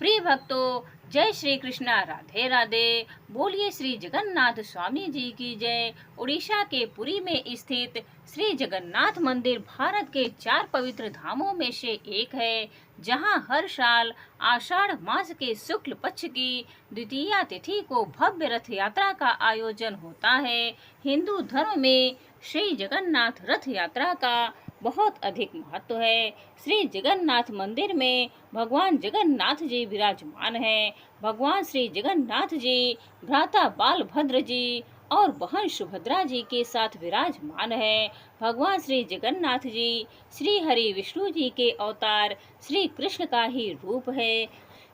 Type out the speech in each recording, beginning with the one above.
प्रिय भक्तों, जय श्री कृष्णा, राधे राधे। बोलिए श्री जगन्नाथ स्वामी जी की जय। उड़ीसा के पुरी में स्थित श्री जगन्नाथ मंदिर भारत के 4 पवित्र धामों में से एक है, जहां हर साल आषाढ़ मास के शुक्ल पक्ष की द्वितीया तिथि को भव्य रथ यात्रा का आयोजन होता है। हिंदू धर्म में श्री जगन्नाथ रथ यात्रा का बहुत अधिक महत्व है। श्री जगन्नाथ मंदिर में भगवान जगन्नाथ जी विराजमान हैं। भगवान श्री जगन्नाथ जी भ्राता बालभद्र जी और बहन सुभद्रा जी के साथ विराजमान है। भगवान श्री जगन्नाथ जी श्री हरि विष्णु जी के अवतार श्री कृष्ण का ही रूप है।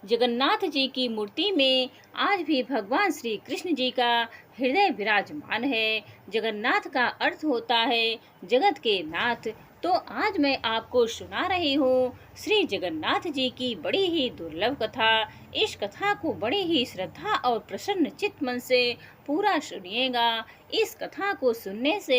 जगन्नाथ जी की मूर्ति में आज भी भगवान श्री कृष्ण जी का हृदय विराजमान है। जगन्नाथ का अर्थ होता है जगत के नाथ। तो आज मैं आपको सुना रही हूँ श्री जगन्नाथ जी की बड़ी ही दुर्लभ कथा। इस कथा को बड़े ही श्रद्धा और प्रसन्न चित्त मन से पूरा सुनिएगा। इस कथा को सुनने से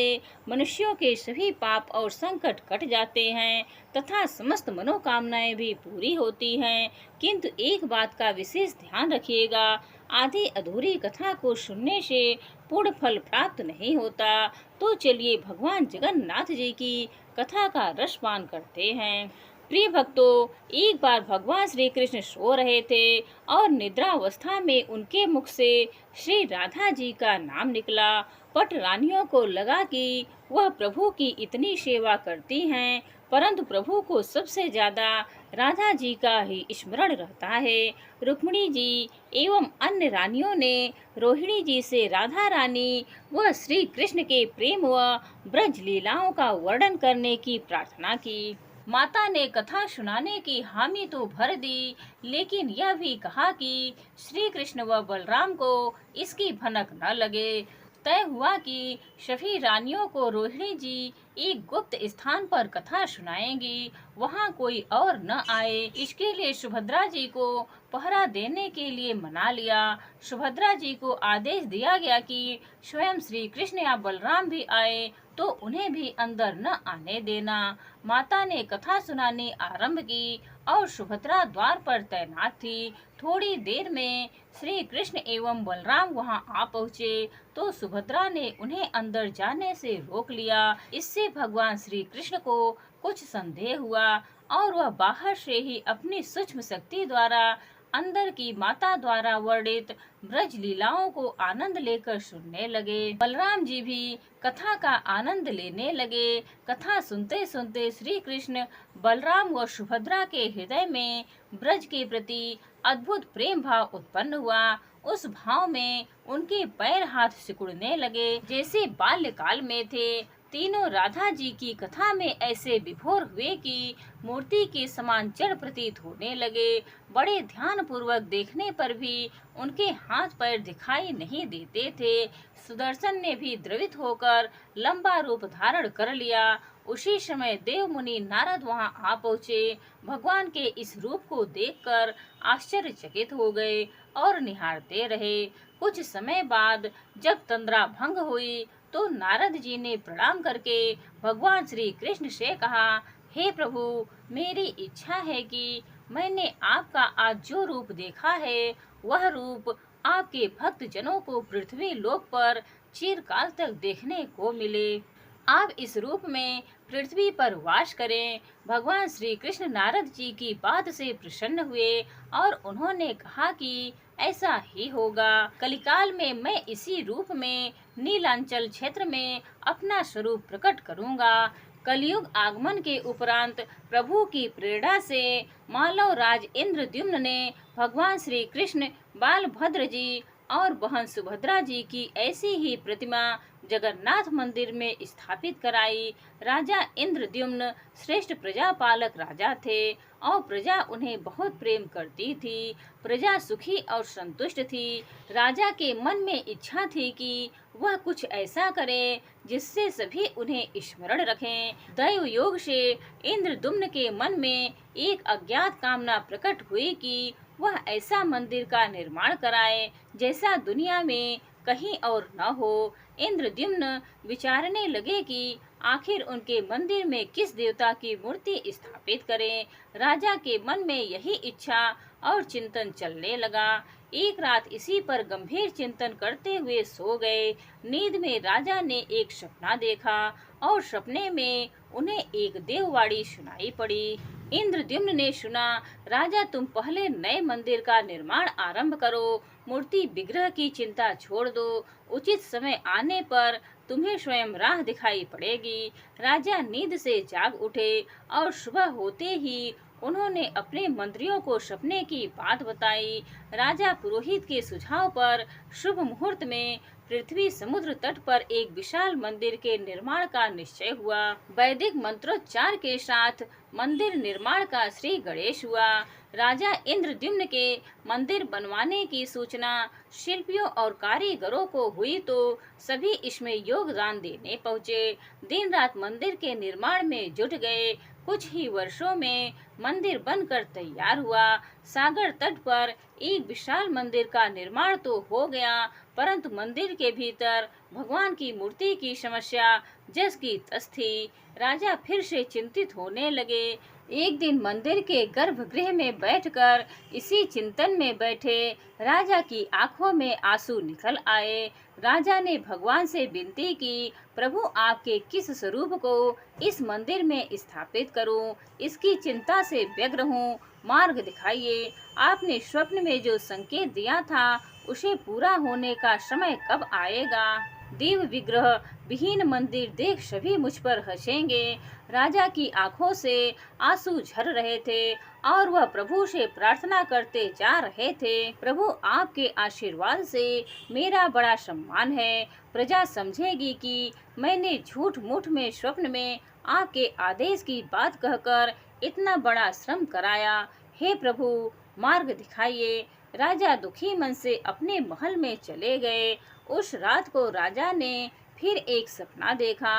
मनुष्यों के सभी पाप और संकट कट जाते हैं तथा समस्त मनोकामनाएं भी पूरी होती हैं। किंतु एक बात का विशेष ध्यान रखिएगा, आधी अधूरी कथा को सुनने से पूर्ण फल प्राप्त नहीं होता। तो चलिए भगवान जगन्नाथ जी की कथा का रसपान करते हैं। प्रिय भक्तों, एक बार भगवान श्री कृष्ण सो रहे थे और निद्रावस्था में उनके मुख से श्री राधा जी का नाम निकला। पट रानियों को लगा कि वह प्रभु की इतनी सेवा करती हैं, परंतु प्रभु को सबसे ज्यादा राधा जी का ही स्मरण रहता है। रुक्मिणी जी एवं अन्य रानियों ने रोहिणी जी से राधा रानी व श्री कृष्ण के प्रेम व ब्रज लीलाओं का वर्णन करने की प्रार्थना की। माता ने कथा सुनाने की हामी तो भर दी, लेकिन यह भी कहा कि श्री कृष्ण व बलराम को इसकी भनक न लगे। तय हुआ कि सभी रानियों को रोहिणी जी एक गुप्त स्थान पर कथा सुनाएंगी, वहां कोई और न आए। इसके लिए सुभद्रा जी को पहरा देने के लिए मना लिया। सुभद्रा जी को आदेश दिया गया कि स्वयं श्री कृष्ण या बलराम भी आए तो उन्हें भी अंदर न आने देना। माता ने कथा सुनानी आरंभ की और सुभद्रा द्वार पर तैनात थी। थोड़ी देर में श्री कृष्ण एवं बलराम वहां आ पहुँचे तो सुभद्रा ने उन्हें अंदर जाने से रोक लिया। इससे भगवान श्री कृष्ण को कुछ संदेह हुआ और वह बाहर से ही अपनी सूक्ष्म शक्ति द्वारा अंदर की माता द्वारा वर्णित ब्रज लीलाओं को आनंद लेकर सुनने लगे। बलराम जी भी कथा का आनंद लेने लगे। कथा सुनते सुनते श्री कृष्ण, बलराम व सुभद्रा के हृदय में ब्रज के प्रति अद्भुत प्रेम भाव उत्पन्न हुआ। उस भाव में उनके पैर हाथ सिकुड़ने लगे जैसे बाल्यकाल में थे। तीनों राधा जी की कथा में ऐसे विभोर हुए कि मूर्ति के समान जड़ प्रतीत होने लगे। बड़े ध्यान पूर्वक देखने पर भी उनके हाथ पैर दिखाई नहीं देते थे। सुदर्शन ने भी द्रवित होकर लंबा रूप धारण कर लिया। उसी समय देव मुनि नारद वहां आ पहुँचे। भगवान के इस रूप को देखकर आश्चर्यचकित हो गए और निहारते रहे। कुछ समय बाद जब तंद्रा भंग हुई तो नारद जी ने प्रणाम करके भगवान श्री कृष्ण से कहा, हे प्रभु, मेरी इच्छा है कि मैंने आपका आज जो रूप देखा है वह रूप आपके भक्त जनों को पृथ्वी लोक पर चिरकाल तक देखने को मिले। आप इस रूप में पृथ्वी पर वास करें। भगवान श्री कृष्ण नारद जी की बात से प्रसन्न हुए और उन्होंने कहा कि ऐसा ही होगा। कलिकाल में मैं इसी रूप में नीलांचल क्षेत्र में अपना स्वरूप प्रकट करूंगा। कलयुग आगमन के उपरांत प्रभु की प्रेरणा से मालव राज इंद्रद्युम्न ने भगवान श्री कृष्ण, बालभद्र जी और बहन सुभद्रा जी की ऐसी ही प्रतिमा जगन्नाथ मंदिर में स्थापित कराई। राजा इंद्रद्युम्न श्रेष्ठ प्रजापालक राजा थे और प्रजा उन्हें बहुत प्रेम करती थी। प्रजा सुखी और संतुष्ट थी। राजा के मन में इच्छा थी कि वह कुछ ऐसा करे जिससे सभी उन्हें स्मरण रखें। दैव योग से इंद्रद्युम्न के मन में एक अज्ञात कामना प्रकट हुई कि वह ऐसा मंदिर का निर्माण कराए जैसा दुनिया में कहीं और न हो। इंद्रद्युम्न विचारने लगे कि आखिर उनके मंदिर में किस देवता की मूर्ति स्थापित करें। राजा के मन में यही इच्छा और चिंतन चलने लगा। एक रात इसी पर गंभीर चिंतन करते हुए सो गए। नींद में राजा ने एक सपना देखा और सपने में उन्हें एक देववाणी सुनाई पड़ी। इंद्रद्युम्न ने सुना, राजा तुम पहले नए मंदिर का निर्माण आरंभ करो, मूर्ति विग्रह की चिंता छोड़ दो, उचित समय आने पर तुम्हें स्वयं राह दिखाई पड़ेगी। राजा नींद से जाग उठे और सुबह होते ही उन्होंने अपने मंत्रियों को सपने की बात बताई। राजा पुरोहित के सुझाव पर शुभ मुहूर्त में पृथ्वी समुद्र तट पर एक विशाल मंदिर के निर्माण का निश्चय हुआ। वैदिक मंत्रोच्चार के साथ मंदिर निर्माण का श्री गणेश हुआ। राजा इंद्रद्युम्न के मंदिर बनवाने की सूचना शिल्पियों और कारीगरों को हुई तो सभी इसमें योगदान देने पहुँचे। दिन रात मंदिर के निर्माण में जुट गए। कुछ ही वर्षों में मंदिर बनकर तैयार हुआ। सागर तट पर एक विशाल मंदिर का निर्माण तो हो गया, परंतु मंदिर के भीतर भगवान की मूर्ति की समस्या जस की तस थी। राजा फिर से चिंतित होने लगे। एक दिन मंदिर के गर्भगृह में बैठकर इसी चिंतन में बैठे राजा की आंखों में आंसू निकल आए। राजा ने भगवान से विनती की, प्रभु आपके किस स्वरूप को इस मंदिर में स्थापित करूं? इसकी चिंता से व्यग्र हूं, मार्ग दिखाइए। आपने स्वप्न में जो संकेत दिया था उसे पूरा होने का समय कब आएगा? देव विग्रह विहीन मंदिर देख सभी मुझ पर हंसेंगे। राजा की आंखों से आंसू झर रहे थे और वह प्रभु से प्रार्थना करते जा रहे थे, प्रभु आपके आशीर्वाद से मेरा बड़ा सम्मान है। प्रजा समझेगी कि मैंने झूठ मूठ में स्वप्न में आपके आदेश की बात कहकर इतना बड़ा श्रम कराया। हे प्रभु मार्ग दिखाइए। राजा दुखी मन से अपने महल में चले गए। उस रात को राजा ने फिर एक सपना देखा।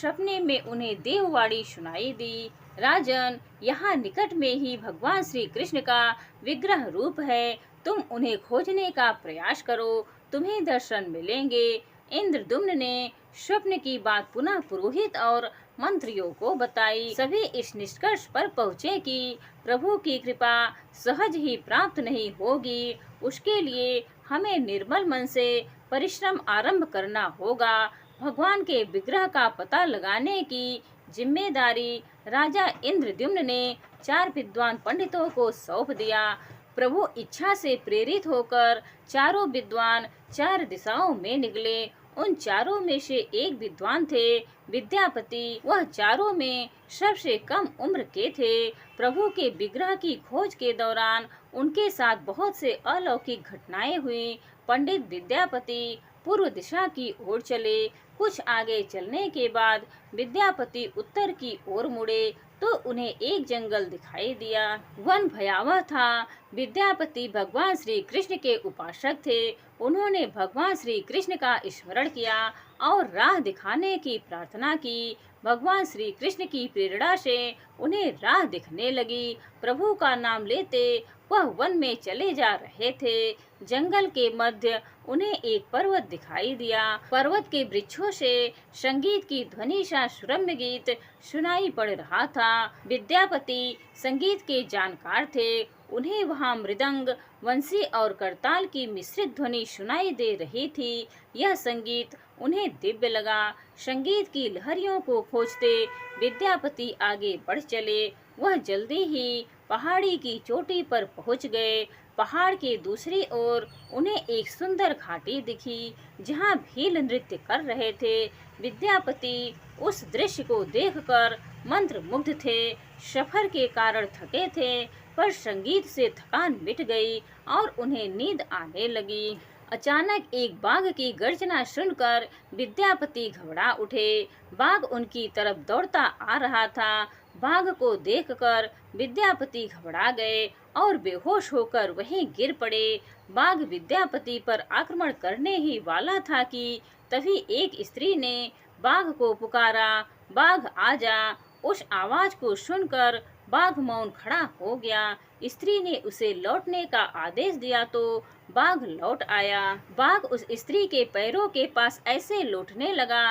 सपने में उन्हें देववाणी सुनाई दी, राजन यहाँ निकट में ही भगवान श्री कृष्ण का विग्रह रूप है, तुम उन्हें खोजने का प्रयास करो, तुम्हें दर्शन मिलेंगे। इंद्रद्युम्न ने स्वप्न की बात पुनः पुरोहित और मंत्रियों को बताई। सभी इस निष्कर्ष पर पहुँचे कि प्रभु की कृपा सहज ही प्राप्त नहीं होगी, उसके लिए हमें निर्मल मन से परिश्रम आरंभ करना होगा। भगवान के विग्रह का पता लगाने की जिम्मेदारी राजा इंद्रद्युम्न ने 4 विद्वान पंडितों को सौंप दिया। प्रभु इच्छा से प्रेरित होकर चारों विद्वान 4 दिशाओं में निकले। उन चारों में से एक विद्वान थे विद्यापति। वह चारों में सबसे कम उम्र के थे। प्रभु के विग्रह की खोज के दौरान उनके साथ बहुत से अलौकिक घटनाएं हुई। पंडित विद्यापति पूर्व दिशा की ओर चले। कुछ आगे चलने के बाद विद्यापति उत्तर की ओर मुड़े तो उन्हें एक जंगल दिखाई दिया। वन भयावह था। विद्यापति भगवान श्री कृष्ण के उपासक थे। उन्होंने भगवान श्री कृष्ण का स्मरण किया और राह दिखाने की प्रार्थना की। भगवान श्री कृष्ण की प्रेरणा से उन्हें राह दिखने लगी। प्रभु का नाम लेते वह वन में चले जा रहे थे। जंगल के मध्य उन्हें एक पर्वत दिखाई दिया। पर्वत के वृक्षों से संगीत की ध्वनि सा सुरम्य गीत सुनाई पड़ रहा था। विद्यापति संगीत के जानकार थे। उन्हें वहाँ मृदंग, वंशी और करताल की मिश्रित ध्वनि सुनाई दे रही थी। यह संगीत उन्हें दिव्य लगा। संगीत की लहरियों को खोजते विद्यापति आगे बढ़ चले। वह जल्दी ही पहाड़ी की चोटी पर पहुंच गए। पहाड़ के दूसरी ओर उन्हें एक सुंदर घाटी दिखी जहां भील नृत्य कर रहे थे। विद्यापति उस दृश्य को देखकर मंत्रमुग्ध थे। सफर के कारण थके थे, पर संगीत से थकान मिट गई और उन्हें नींद आने लगी। अचानक एक बाघ की गर्जना सुनकर विद्यापति घबरा उठे। बाघ उनकी तरफ दौड़ता आ रहा था। बाघ को देखकर विद्यापति घबरा गए और बेहोश होकर वहीं गिर पड़े। बाघ विद्यापति पर आक्रमण करने ही वाला था कि तभी एक स्त्री ने बाघ को पुकारा, बाघ आजा। उस आवाज को सुनकर बाघ मौन खड़ा हो गया। स्त्री ने उसे लौटने का आदेश दिया तो बाघ लौट आया। बाघ उस स्त्री के पैरों के पास ऐसे लौटने लगा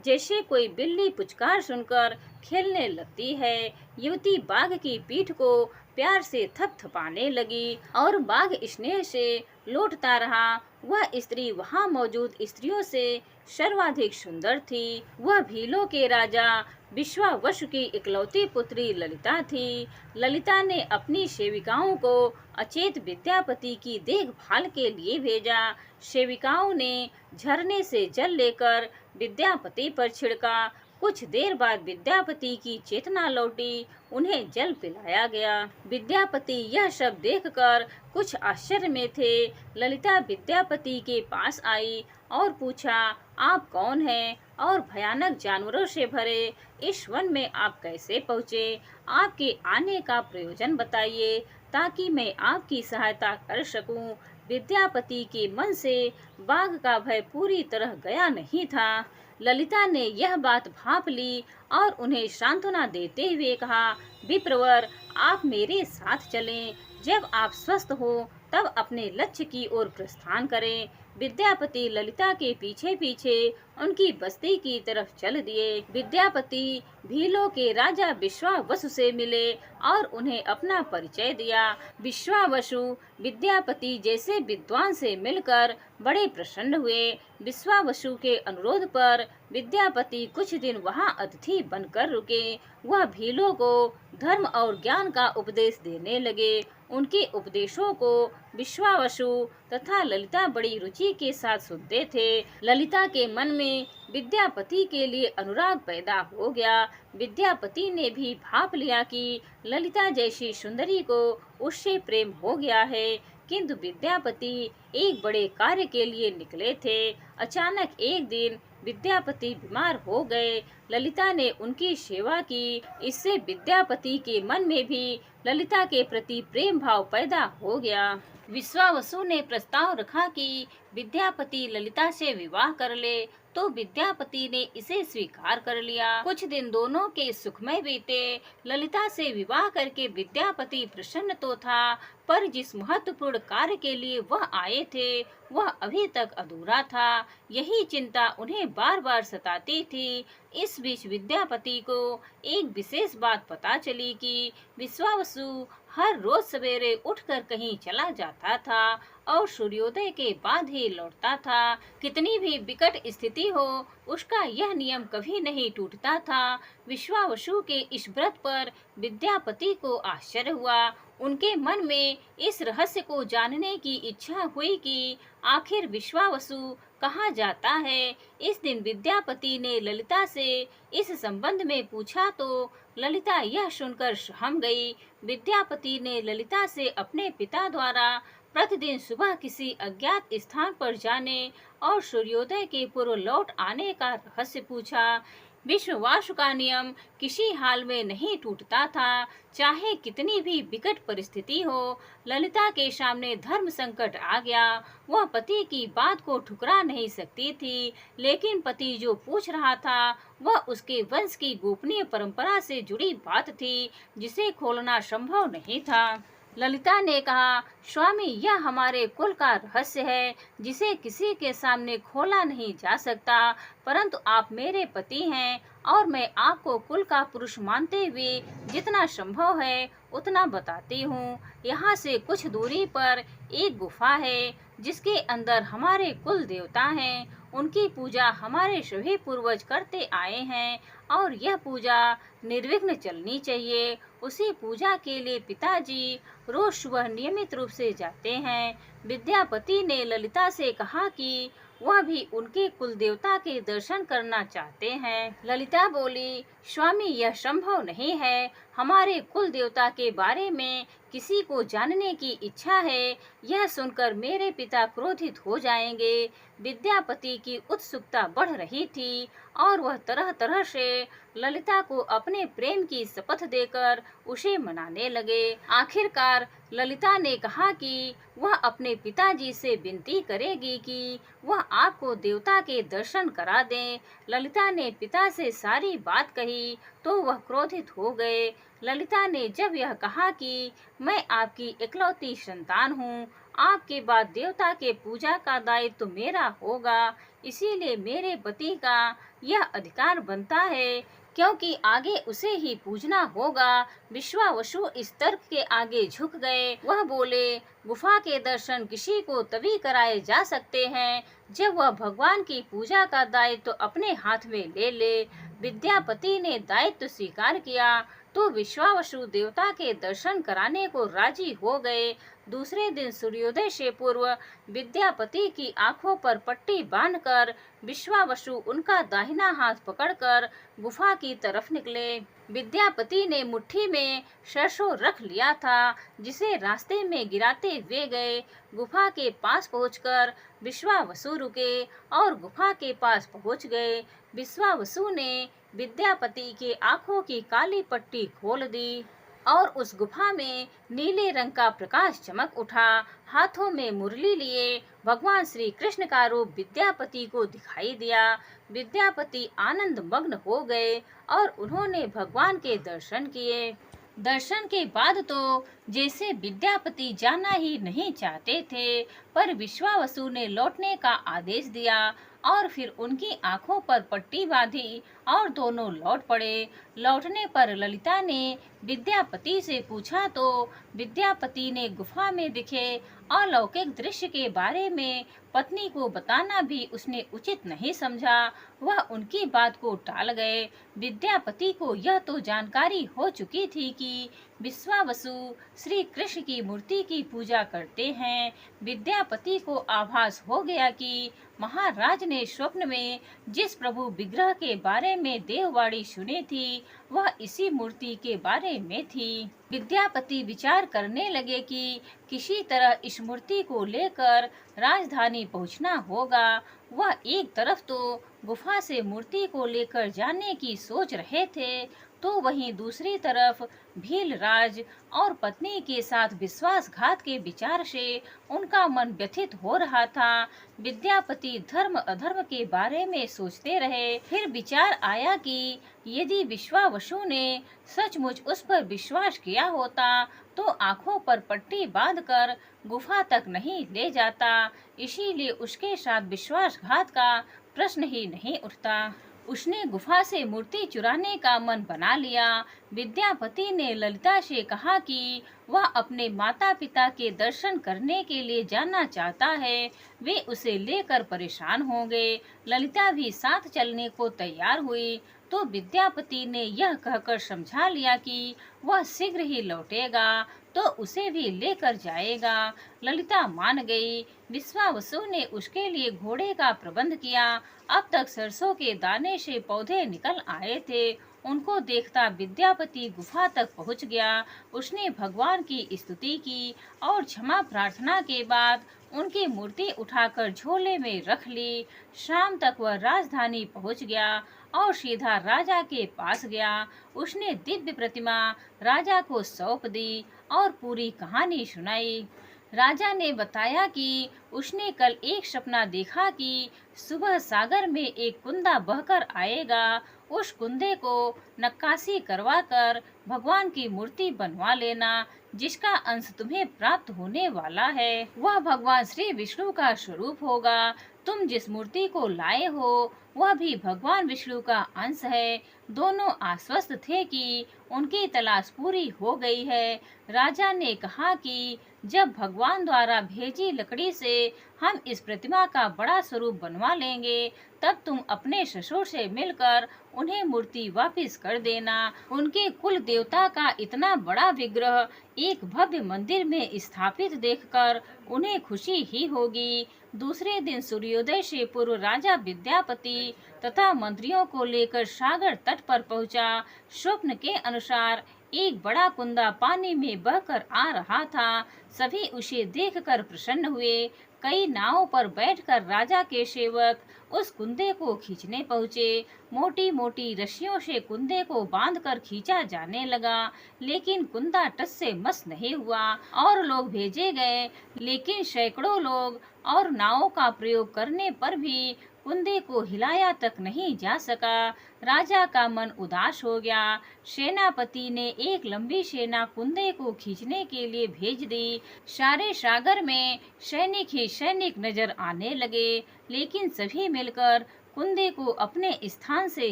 जैसे कोई बिल्ली पुचकार सुनकर खेलने लगती है। युवती बाघ की पीठ को प्यार से थपथपाने लगी और बाघ स्नेह से लौटता रहा। वह स्त्री वहाँ मौजूद स्त्रियों से सर्वाधिक सुंदर थी। वह भीलों के राजा विश्वावसु की इकलौती पुत्री ललिता थी। ललिता ने अपनी सेविकाओं को अचेत विद्यापति की देखभाल के लिए भेजा। सेविकाओं ने झरने से जल लेकर विद्यापति पर छिड़का। कुछ देर बाद विद्यापति की चेतना लौटी। उन्हें जल पिलाया गया। विद्यापति यह सब देखकर कुछ आश्चर्य में थे। ललिता विद्यापति के पास आई और पूछा, आप कौन हैं और भयानक जानवरों से भरे इस वन में आप कैसे पहुँचे? आपके आने का प्रयोजन बताइए ताकि मैं आपकी सहायता कर सकूं। विद्यापति के मन से बाघ का भय पूरी तरह गया नहीं था। ललिता ने यह बात भांप ली और उन्हें सांत्वना देते हुए कहा, विप्रवर, आप मेरे साथ चलें। जब आप स्वस्थ हो तब अपने लक्ष्य की ओर प्रस्थान करें। विद्यापति ललिता के पीछे पीछे उनकी बस्ती की तरफ चल दिए। विद्यापति भीलों के राजा विश्वावसु से मिले और उन्हें अपना परिचय दिया। विश्वावसु विद्यापति जैसे विद्वान से मिलकर बड़े प्रसन्न हुए। विश्वावसु के अनुरोध पर विद्यापति कुछ दिन वहां अतिथि बनकर रुके। वह भीलों को धर्म और ज्ञान का उपदेश देने लगे। उनके उपदेशों को विश्वावसु तथा ललिता बड़ी रुचि के साथ सुनते थे। ललिता के मन में विद्यापति के लिए अनुराग पैदा हो गया। विद्यापति ने भी भाप लिया कि ललिता जैसी सुंदरी को उससे प्रेम हो गया है। किंतु विद्यापति एक बड़े कार्य के लिए निकले थे। अचानक एक दिन विद्यापति बीमार हो गए। ललिता ने उनकी सेवा की। इससे विद्यापति के मन में भी ललिता के प्रति प्रेम भाव पैदा हो गया। विश्वावसु ने प्रस्ताव रखा कि विद्यापति ललिता से विवाह कर ले, तो विद्यापति ने इसे स्वीकार कर लिया। कुछ दिन दोनों के सुखमय बीते। ललिता से विवाह करके विद्यापति प्रसन्न तो था, पर जिस महत्वपूर्ण कार्य के लिए वह आए थे वह अभी तक अधूरा था। यही चिंता उन्हें बार बार सताती थी। इस बीच विद्यापति को एक विशेष बात पता चली कि विश्वावसु हर रोज सवेरे उठकर कहीं चला जाता था और सूर्योदय के बाद ही लौटता था। कितनी भी विकट स्थिति हो, उसका यह नियम कभी नहीं टूटता था। विश्वावसु के इस व्रत पर विद्यापति को आश्चर्य हुआ। उनके मन में इस रहस्य को जानने की इच्छा हुई कि आखिर विश्वावसु कहाँ जाता है। इस दिन विद्यापति ने ललिता से इस संबंध में पूछा तो ललिता यह सुनकर सहम गई। विद्यापति ने ललिता से अपने पिता द्वारा प्रतिदिन सुबह किसी अज्ञात स्थान पर जाने और सूर्योदय के पूर्व लौट आने का रहस्य पूछा। विश्वावसु का नियम किसी हाल में नहीं टूटता था, चाहे कितनी भी विकट परिस्थिति हो। ललिता के सामने धर्म संकट आ गया। वह पति की बात को ठुकरा नहीं सकती थी, लेकिन पति जो पूछ रहा था वह उसके वंश की गोपनीय परंपरा से जुड़ी बात थी, जिसे खोलना संभव नहीं था। ललिता ने कहा, स्वामी, यह हमारे कुल का रहस्य है जिसे किसी के सामने खोला नहीं जा सकता, परंतु आप मेरे पति हैं और मैं आपको कुल का पुरुष मानते हुए जितना संभव है उतना बताती हूँ। यहाँ से कुछ दूरी पर एक गुफा है जिसके अंदर हमारे कुल देवता हैं। उनकी पूजा हमारे सभी पूर्वज करते आए हैं और यह पूजा निर्विघ्न चलनी चाहिए। उसी पूजा के लिए पिताजी रोज सुबह नियमित रूप से जाते हैं। विद्यापति ने ललिता से कहा कि वह भी उनके कुल देवता के दर्शन करना चाहते हैं। ललिता बोली, स्वामी, यह संभव नहीं है। हमारे कुल देवता के बारे में किसी को जानने की इच्छा है, यह सुनकर मेरे पिता क्रोधित हो जाएंगे। विद्यापति की उत्सुकता बढ़ रही थी और वह तरह तरह से ललिता को अपने प्रेम की शपथ देकर उसे मनाने लगे। आखिरकार ललिता ने कहा कि वह अपने पिताजी से विनती करेगी कि वह आपको देवता के दर्शन करा दें। ललिता ने पिता से सारी बात कही तो वह क्रोधित हो गए। ललिता ने जब यह कहा कि मैं आपकी इकलौती संतान हूँ, आपके बाद देवता के पूजा का दायित्व तो मेरा होगा, इसीलिए मेरे पति का यह अधिकार बनता है क्योंकि आगे उसे ही पूजना होगा। विश्वावसु इस तर्क के आगे झुक गए। वह बोले, गुफा के दर्शन किसी को तभी कराए जा सकते हैं जब वह भगवान की पूजा का दायित्व तो अपने हाथ में ले ले। विद्यापति ने दायित्व स्वीकार किया तो विश्वावसु देवता के दर्शन कराने को राजी हो गए। दूसरे दिन सूर्योदय से पूर्व विद्यापति की आंखों पर पट्टी बांधकर विश्वावसु उनका दाहिना हाथ पकड़कर गुफा की तरफ निकले। विद्यापति ने मुट्ठी में सरसों रख लिया था, जिसे रास्ते में गिराते हुए गए। गुफा के पास पहुंचकर विश्वावसु रुके और गुफा के पास पहुंच गए। विश्वावसु ने विद्यापति के आंखों की काली पट्टी खोल दी और उस गुफा में नीले रंग का प्रकाश चमक उठा। हाथों में मुरली लिए भगवान श्री कृष्ण का रूप विद्यापति को दिखाई दिया। विद्यापति आनंद मग्न हो गए और उन्होंने भगवान के दर्शन किए। दर्शन के बाद तो जैसे विद्यापति जाना ही नहीं चाहते थे, पर विश्वावसु ने लौटने का आदेश दिया और फिर उनकी आंखों पर पट्टी बांधी और दोनों लौट पड़े। लौटने पर ललिता ने विद्यापति से पूछा तो विद्यापति ने गुफा में दिखे अलौकिक दृश्य के बारे में पत्नी को बताना भी उसने उचित नहीं समझा। वह उनकी बात को टाल गए। विद्यापति को यह तो जानकारी हो चुकी थी कि विश्वावसु श्री कृष्ण की मूर्ति की पूजा करते हैं। विद्यापति को आभास हो गया कि महाराज ने स्वप्न में जिस प्रभु विग्रह के बारे में देववाणी सुनी थी वह इसी मूर्ति के बारे में थी। विद्यापति विचार करने लगे कि किसी तरह इस मूर्ति को लेकर राजधानी पहुंचना होगा। वह एक तरफ तो गुफा से मूर्ति को लेकर जाने की सोच रहे थे, तो वहीं दूसरी तरफ भीलराज और पत्नी के साथ विश्वासघात के विचार से उनका मन व्यथित हो रहा था। विद्यापति धर्म अधर्म के बारे में सोचते रहे। फिर विचार आया कि यदि विश्वावसु ने सचमुच उस पर विश्वास किया होता तो आंखों पर पट्टी बांधकर गुफा तक नहीं ले जाता, इसीलिए उसके साथ विश्वासघात का प्रश्न ही नहीं उठता। उसने गुफा से मूर्ति चुराने का मन बना लिया। विद्यापति ने ललिता से कहा कि वह अपने माता पिता के दर्शन करने के लिए जाना चाहता है। वे उसे लेकर परेशान होंगे। ललिता भी साथ चलने को तैयार हुई, तो विद्यापति ने यह कहकर समझा लिया कि वह शीघ्र ही लौटेगा तो उसे भी लेकर जाएगा। ललिता मान गई। विश्वावसु ने उसके लिए घोड़े का प्रबंध किया। अब तक सरसों के दाने से पौधे निकल आए थे। उनको देखता विद्यापति गुफा तक पहुंच गया। उसने भगवान की स्तुति की और क्षमा प्रार्थना के बाद उनकी मूर्ति उठाकर झोले में रख ली। शाम तक वह राजधानी पहुंच गया और सीधा राजा के पास गया। उसने दिव्य प्रतिमा राजा को सौंप दी और पूरी कहानी सुनाई। राजा ने बताया कि उसने कल एक सपना देखा कि सुबह सागर में एक कुंदा बहकर आएगा। उस कुंदे को नक्काशी करवाकर भगवान की मूर्ति बनवा लेना, जिसका अंश तुम्हें प्राप्त होने वाला है। वह भगवान श्री विष्णु का स्वरूप होगा। तुम जिस मूर्ति को लाए हो वह भी भगवान विष्णु का अंश है। दोनों आश्वस्त थे कि उनकी तलाश पूरी हो गई है। राजा ने कहा कि जब भगवान द्वारा भेजी लकड़ी से हम इस प्रतिमा का बड़ा स्वरूप बनवा लेंगे, तब तुम अपने ससुर से मिलकर उन्हें मूर्ति वापस कर देना। उनके कुल देवता का इतना बड़ा विग्रह एक भव्य मंदिर में स्थापित देखकर उन्हें खुशी ही होगी। दूसरे दिन सूर्योदय से पूर्व राजा विद्यापति तथा मंत्रियों को लेकर सागर तट पर पहुंचा। स्वप्न के अनुसार एक बड़ा कुंदा पानी में बहकर आ रहा था। सभी उसे देखकर प्रसन्न हुए। कई नावों पर बैठकर राजा के सेवक उस कुंदे को खींचने पहुँचे। मोटी मोटी रस्सियों से कुंदे को बांधकर खींचा जाने लगा, लेकिन कुंदा टस से मस नहीं हुआ। और लोग भेजे गए, लेकिन सैकड़ों लोग और नावों का प्रयोग करने पर भी कुंदे को हिलाया तक नहीं जा सका। राजा का मन उदास हो गया। सेनापति ने एक लंबी सेना कुंदे को खींचने के लिए भेज दी। सारे सागर में सैनिक ही सैनिक नजर आने लगे, लेकिन सभी मिलकर कुंदे को अपने स्थान से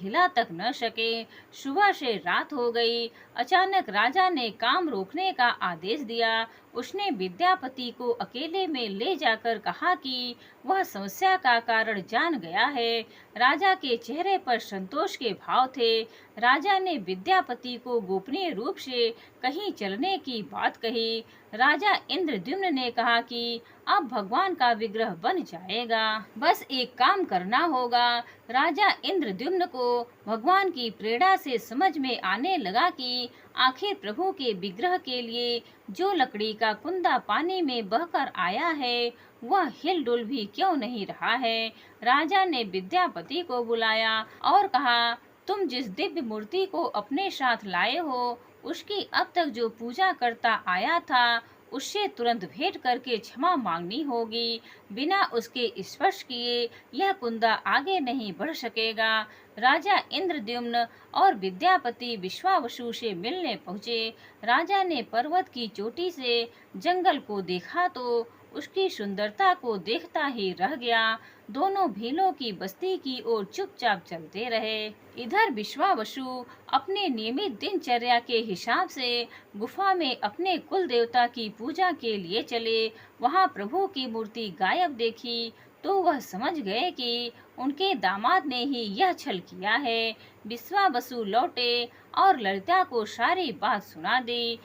हिला तक न सके। सुबह से रात हो गई। अचानक राजा ने काम रोकने का आदेश दिया। उसने विद्यापति को अकेले में ले जाकर कहा कि वह समस्या का कारण जान गया है। राजा के चेहरे पर संतोष के भाव थे। राजा ने विद्यापति को गोपनीय रूप से कहीं चलने की बात कही। राजा इंद्रद्युम्न ने कहा कि अब भगवान का विग्रह बन जाएगा, बस एक काम करना होगा। राजा इंद्रद्युम्न को भगवान की प्रेरणा से समझ में आने लगा कि आखिर प्रभु के विग्रह के लिए जो लकड़ी का कुंदा पानी में बहकर आया है वह हिलडुल भी क्यों नहीं रहा है। राजा ने विद्यापति को बुलाया और कहा, तुम जिस दिव्य मूर्ति को अपने साथ लाए हो उसकी अब तक जो पूजा करता आया था उससे तुरंत भेंट करके क्षमा मांगनी होगी। बिना उसके स्पर्श किए यह कुंदा आगे नहीं बढ़ सकेगा। राजा इंद्रद्युम्न और विद्यापति विश्वावसु से मिलने पहुँचे। राजा ने पर्वत की चोटी से जंगल को देखा तो उसकी सुंदरता को देखता ही रह गया। दोनों भीलों की बस्ती की ओर चुपचाप चलते रहे। इधर विश्वावसु अपने नियमित दिनचर्या के हिसाब से गुफा में अपने कुल देवता की पूजा के लिए चले। वहां प्रभु की मूर्ति गायब देखी तो वह समझ गए कि उनके दामाद ने ही यह छल किया है। विश्वावसु लौटे और ललिता को सारी बात सुना दी।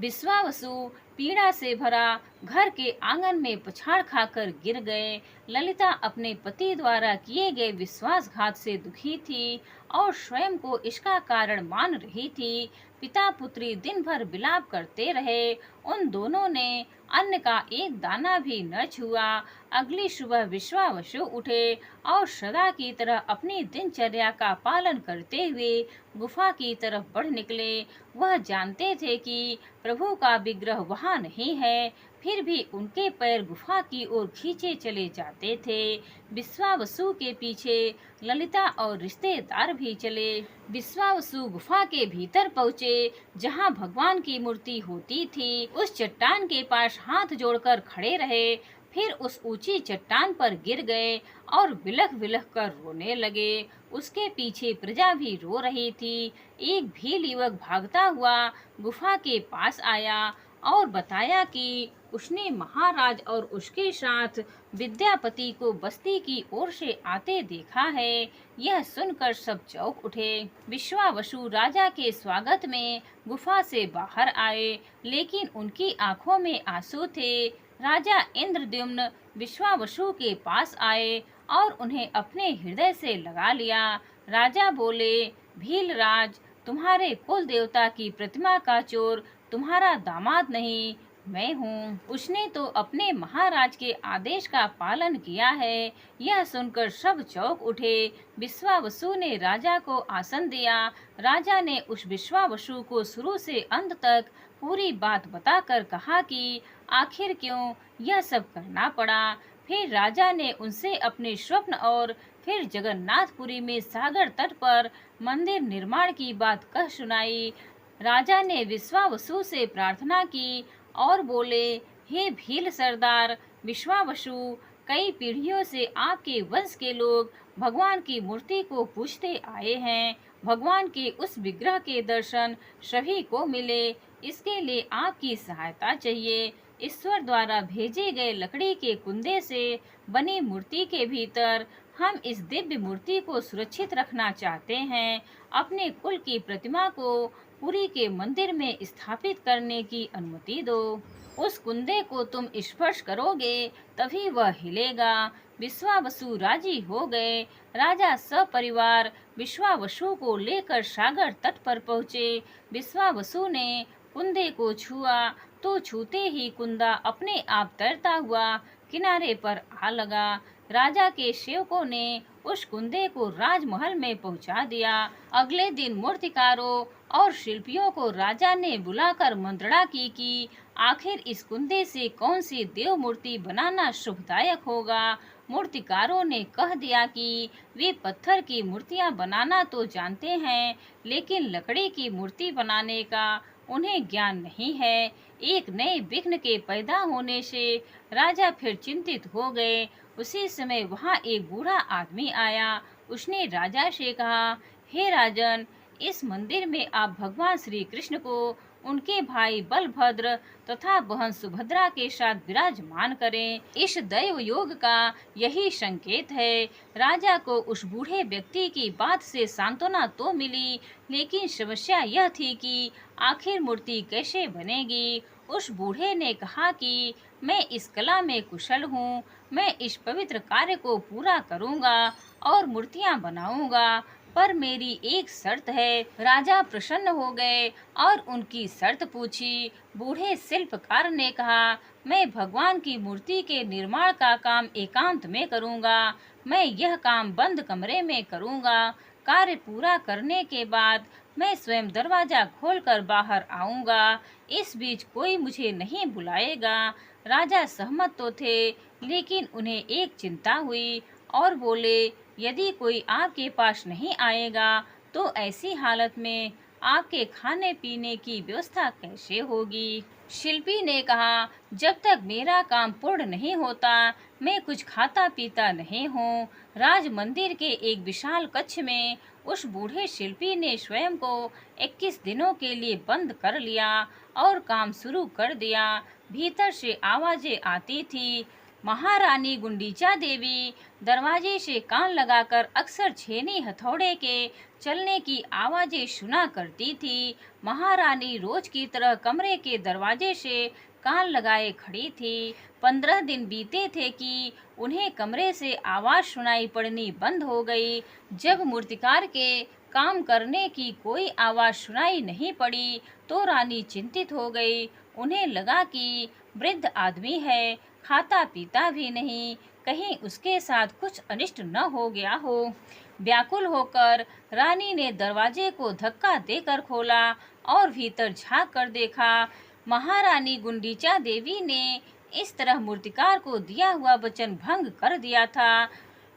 विश्वावसु पीड़ा से भरा घर के आंगन में पछाड़ खाकर गिर गए। ललिता अपने पति द्वारा किए गए विश्वासघात से दुखी थी और स्वयं को इसका कारण मान रही थी। पिता पुत्री दिन भर विलाप करते रहे। उन दोनों ने अन्न का एक दाना भी न छुआ। अगली सुबह विश्वावसु उठे और सदा की तरह अपनी दिनचर्या का पालन करते हुए गुफा की तरफ बढ़ निकले। वह जानते थे कि प्रभु का विग्रह वहाँ नहीं है, फिर भी उनके पैर गुफा की ओर खींचे चले जाते थे। विश्वावसु के पीछे ललिता और रिश्तेदार भी चले। विश्वावसु गुफा के भीतर पहुँचे जहाँ भगवान की मूर्ति होती थी। उस चट्टान के पास हाथ जोड़कर खड़े रहे, फिर उस ऊंची चट्टान पर गिर गए और विलख विलख कर रोने लगे। उसके पीछे प्रजा भी रो रही थी। एक भील युवक भागता हुआ गुफा के पास आया और बताया कि उसने महाराज और उसके साथ विद्यापति को बस्ती की ओर से आते देखा है। यह सुनकर सब चौंक उठे। विश्वावसु राजा के स्वागत में गुफा से बाहर आए, लेकिन उनकी आंखों में आंसू थे। राजा इंद्रद्युम्न विश्वावसु के पास आए और उन्हें अपने हृदय से लगा लिया। राजा बोले, भीलराज, तुम्हारे कुल देवता की प्रतिमा का चोर तुम्हारा दामाद नहीं, मैं हूँ। उसने तो अपने महाराज के आदेश का पालन किया है। यह सुनकर सब चौंक उठे। विश्वावसु ने राजा को आसन दिया। राजा ने उस विश्वावसु को शुरू से अंत तक पूरी बात बताकर कहा कि आखिर क्यों यह सब करना पड़ा। फिर राजा ने उनसे अपने स्वप्न और फिर जगन्नाथपुरी में सागर तट पर मंदिर निर्माण की बात कह सुनाई। राजा ने विश्वावसु से प्रार्थना की और बोले, हे भील सरदार विश्वावसु, कई पीढ़ियों से आपके वंश के लोग भगवान की मूर्ति को पूजते आए हैं। भगवान के उस विग्रह के दर्शन सभी को मिले, इसके लिए आपकी सहायता चाहिए। ईश्वर द्वारा भेजे गए लकड़ी के कुंदे से बनी मूर्ति के भीतर हम इस दिव्य मूर्ति को सुरक्षित रखना चाहते हैं। अपने कुल की प्रतिमा को पुरी के मंदिर में स्थापित करने की अनुमति दो। उस कुंदे को तुम स्पर्श करोगे तभी वह हिलेगा। विश्वावसु राजी हो गए। राजा सपरिवार विश्वावसु को लेकर सागर तट पर पहुँचे। विश्वावसु ने कुंदे को छुआ तो छूते ही कुंदा अपने आप तैरता हुआ किनारे पर आ लगा। राजा के सेवकों ने उस कुंदे को राजमहल में पहुंचा दिया। अगले दिन मूर्तिकारों और शिल्पियों को राजा ने बुलाकर मंत्रणा की कि आखिर इस कुंदे से कौन सी देव मूर्ति बनाना शुभदायक होगा। मूर्तिकारों ने कह दिया कि वे पत्थर की मूर्तियां बनाना तो जानते हैं, लेकिन लकड़ी की मूर्ति बनाने का उन्हें ज्ञान नहीं है। एक नए विघ्न के पैदा होने से राजा फिर चिंतित हो गए। उसी समय वहां एक बूढ़ा आदमी आया उसने राजा से कहा, हे राजन, इस मंदिर में आप भगवान श्री कृष्ण को उनके भाई बलभद्र तथा बहन सुभद्रा के साथ विराजमान करें। इस दैव योग का यही संकेत है। राजा को उस बूढ़े व्यक्ति की बात से सांत्वना तो मिली, लेकिन समस्या यह थी कि आखिर मूर्ति कैसे बनेगी। उस बूढ़े ने कहा कि मैं इस कला में कुशल हूँ, मैं इस पवित्र कार्य को पूरा करूँगा और मूर्तियाँ बनाऊँगा, पर मेरी एक शर्त है। राजा प्रसन्न हो गए और उनकी शर्त पूछी। बूढ़े शिल्पकार ने कहा, मैं भगवान की मूर्ति के निर्माण का काम एकांत में करूँगा। मैं यह काम बंद कमरे में करूँगा। कार्य पूरा करने के बाद मैं स्वयं दरवाजा खोलकर बाहर आऊँगा। इस बीच कोई मुझे नहीं बुलाएगा। राजा सहमत तो थे, लेकिन उन्हें एक चिंता हुई और बोले, यदि कोई आपके पास नहीं आएगा तो ऐसी हालत में आपके खाने पीने की व्यवस्था कैसे होगी। शिल्पी ने कहा, जब तक मेरा काम पूर्ण नहीं होता मैं कुछ खाता पीता नहीं हूँ। राज मंदिर के एक विशाल कक्ष में उस बूढ़े शिल्पी ने स्वयं को 21 दिनों के लिए बंद कर लिया और काम शुरू कर दिया। भीतर से आवाजें आती थी। महारानी गुंडीचा देवी दरवाजे से कान लगाकर अक्सर छेनी हथौड़े के चलने की आवाजें सुना करती थी। महारानी रोज की तरह कमरे के दरवाजे से कान लगाए खड़ी थी। 15 दिन बीते थे कि उन्हें कमरे से आवाज सुनाई पड़नी बंद हो गई। जब मूर्तिकार के काम करने की कोई आवाज सुनाई नहीं पड़ी तो रानी चिंतित हो गई। उन्हें लगा कि वृद्ध आदमी है, खाता पीता भी नहीं, कहीं उसके साथ कुछ अनिष्ट न हो गया हो। व्याकुल होकर रानी ने दरवाजे को धक्का देकर खोला और भीतर झांक कर देखा। महारानी गुंडीचा देवी ने इस तरह मूर्तिकार को दिया हुआ वचन भंग कर दिया था।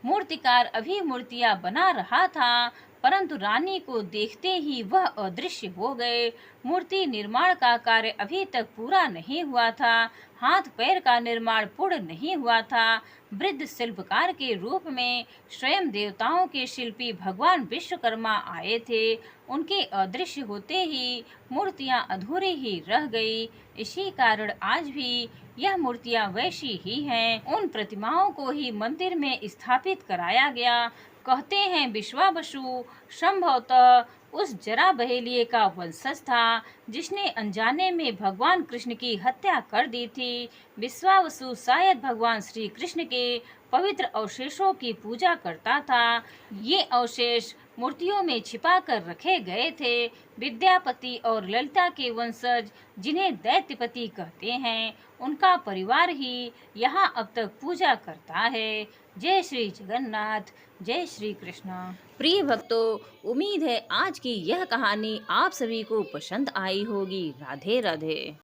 मूर्तिकार अभी मूर्तियां बना रहा था, परंतु रानी को देखते ही वह अदृश्य हो गए। मूर्ति निर्माण का कार्य अभी तक पूरा नहीं हुआ था। हाथ पैर का निर्माण पूर्ण नहीं हुआ था। वृद्ध शिल्पकार के रूप में स्वयं देवताओं के शिल्पी भगवान विश्वकर्मा आए थे। उनके अदृश्य होते ही मूर्तियां अधूरी ही रह गई। इसी कारण आज भी यह मूर्तियां वैसी ही हैं। उन प्रतिमाओं को ही मंदिर में स्थापित कराया गया। कहते हैं विश्वावसु संभवतः उस जरा बहेलिये का वंशज था जिसने अनजाने में भगवान कृष्ण की हत्या कर दी थी। विश्वावसु शायद भगवान श्री कृष्ण के पवित्र अवशेषों की पूजा करता था। ये अवशेष मूर्तियों में छिपा कर रखे गए थे। विद्यापति और ललिता के वंशज, जिन्हें दैत्यपति कहते हैं, उनका परिवार ही यहाँ अब तक पूजा करता है। जय श्री जगन्नाथ, जय श्री कृष्ण। प्रिय भक्तों, उम्मीद है आज की यह कहानी आप सभी को पसंद आई होगी। राधे राधे।